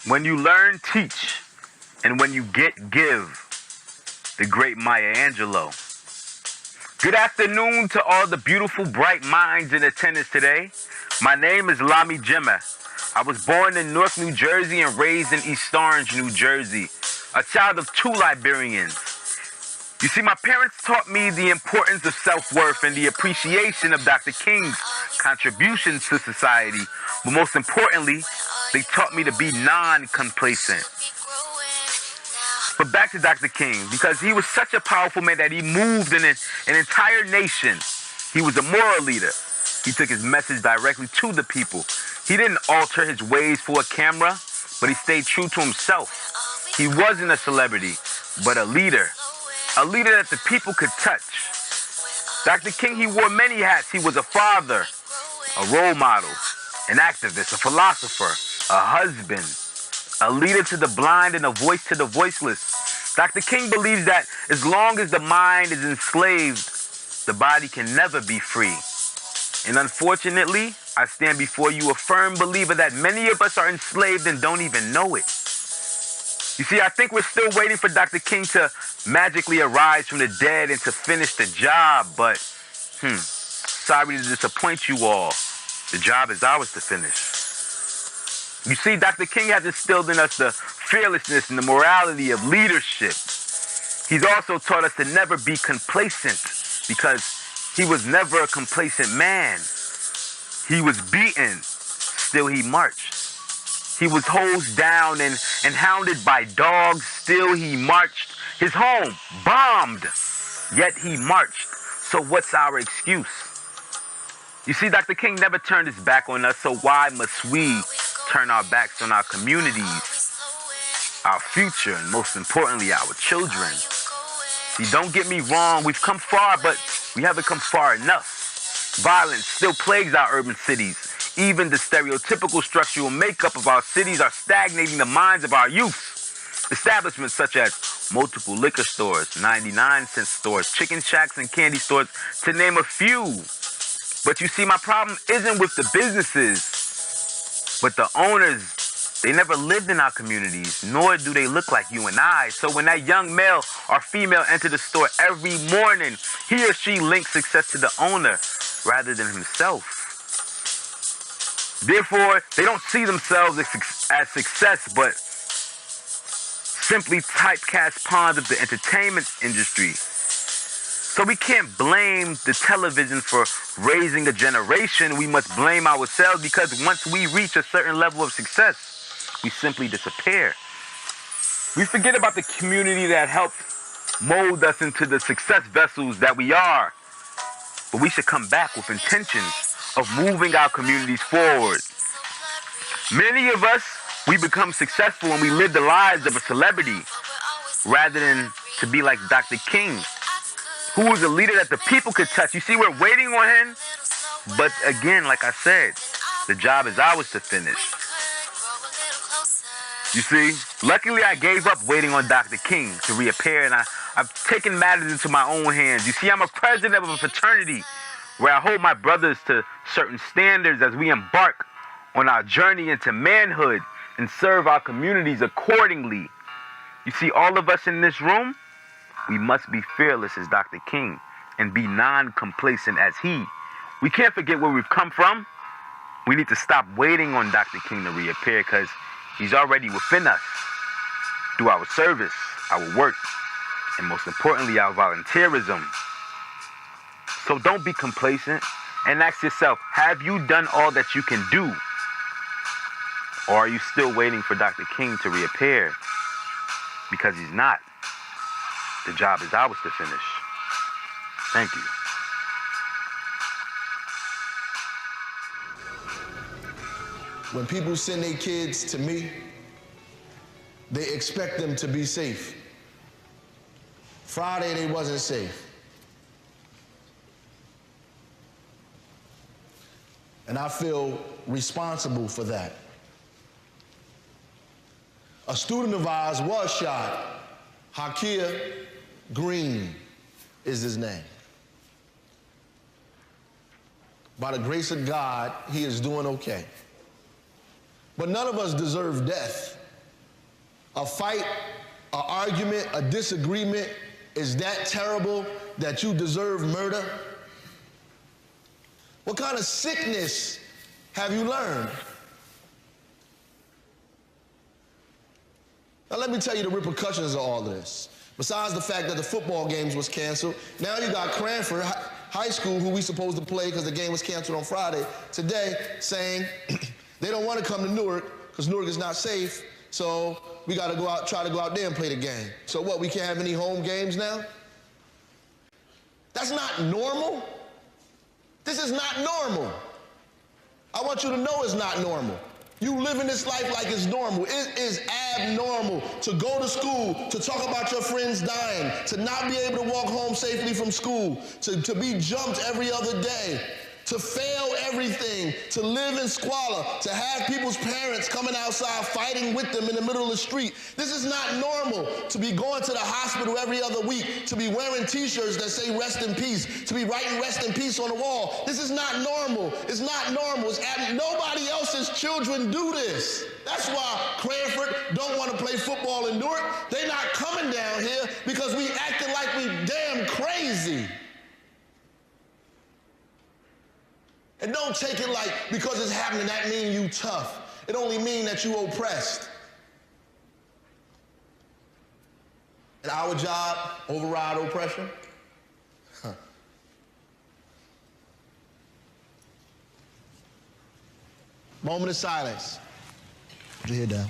When you learn, teach. And when you get, give. The great Maya Angelou. Good afternoon to all the beautiful, bright minds in attendance today. My name is Lamie Jimmeh. I was born in Newark, New Jersey and raised in East Orange, New Jersey. A child of two Liberians. You see, my parents taught me the importance of self-worth and the appreciation of Dr. King's contributions to society. But most importantly, they taught me to be non-complacent. But back to Dr. King, because he was such a powerful man that he moved an entire nation. He was a moral leader. He took his message directly to the people. He didn't alter his ways for a camera, but he stayed true to himself. He wasn't a celebrity, but a leader that the people could touch. Dr. King, he wore many hats. He was a father, a role model, an activist, a philosopher, a husband, a leader to the blind and a voice to the voiceless. Dr. King believes that as long as the mind is enslaved, the body can never be free. And unfortunately, I stand before you a firm believer that many of us are enslaved and don't even know it. You see, I think we're still waiting for Dr. King to magically arise from the dead and to finish the job, but, sorry to disappoint you all. The job is ours to finish. You see, Dr. King has instilled in us the fearlessness and the morality of leadership. He's also taught us to never be complacent because he was never a complacent man. He was beaten, still he marched. He was hosed down and hounded by dogs, still he marched. His home bombed, yet he marched. So what's our excuse? You see, Dr. King never turned his back on us, so why must we turn our backs on our communities, our future, and most importantly, our children? See, don't get me wrong, we've come far, but we haven't come far enough. Violence still plagues our urban cities. Even the stereotypical structural makeup of our cities are stagnating the minds of our youth. Establishments such as multiple liquor stores, 99-cent stores, chicken shacks, and candy stores, to name a few. But you see, my problem isn't with the businesses, but the owners. They never lived in our communities, nor do they look like you and I. So when that young male or female enter the store every morning, he or she links success to the owner rather than himself. Therefore, they don't see themselves as success, but simply typecast pawns of the entertainment industry. So we can't blame the television for raising a generation. We must blame ourselves because once we reach a certain level of success, we simply disappear. We forget about the community that helped mold us into the success vessels that we are. But we should come back with intentions of moving our communities forward. Many of us, we become successful when we live the lives of a celebrity rather than to be like Dr. King, who was a leader that the people could touch. You see, we're waiting on him, but again, like I said, the job is ours to finish. You see, luckily I gave up waiting on Dr. King to reappear, and I've taken matters into my own hands. You see, I'm a president of a fraternity where I hold my brothers to certain standards as we embark on our journey into manhood and serve our communities accordingly. You see, all of us in this room, we must be fearless as Dr. King and be non-complacent as he. We can't forget where we've come from. We need to stop waiting on Dr. King to reappear because he's already within us through our service, our work, and most importantly, our volunteerism. So don't be complacent and ask yourself, have you done all that you can do? Or are you still waiting for Dr. King to reappear? Because he's not. The job is ours to finish. Thank you. When people send their kids to me, they expect them to be safe. Friday, they wasn't safe. And I feel responsible for that. A student of ours was shot. Hakia Green is his name. By the grace of God, he is doing okay. But none of us deserve death. A fight, an argument, a disagreement is that terrible that you deserve murder? What kind of sickness have you learned? Now let me tell you the repercussions of all of this. Besides the fact that the football games was canceled, now you got Cranford High School, who we supposed to play because the game was canceled on Friday, today saying they don't want to come to Newark because Newark is not safe, so we got to try to go out there and play the game. So what, we can't have any home games now? That's not normal. This is not normal. I want you to know it's not normal. You living this life like it's normal. It is abnormal to go to school, to talk about your friends dying, to not be able to walk home safely from school, to be jumped every other day, to fail everything, to live in squalor, to have people's parents coming outside fighting with them in the middle of the street. This is not normal to be going to the hospital every other week, to be wearing t-shirts that say rest in peace, to be writing rest in peace on the wall. This is not normal. It's not normal. Nobody else's children do this. That's why Cranford don't want to play football in Newark. They're not coming down here because we acting like we damn crazy. And don't take it like because it's happening, that means you tough. It only means that you oppressed. And our job, override oppression? Huh. Moment of silence. Put your head down.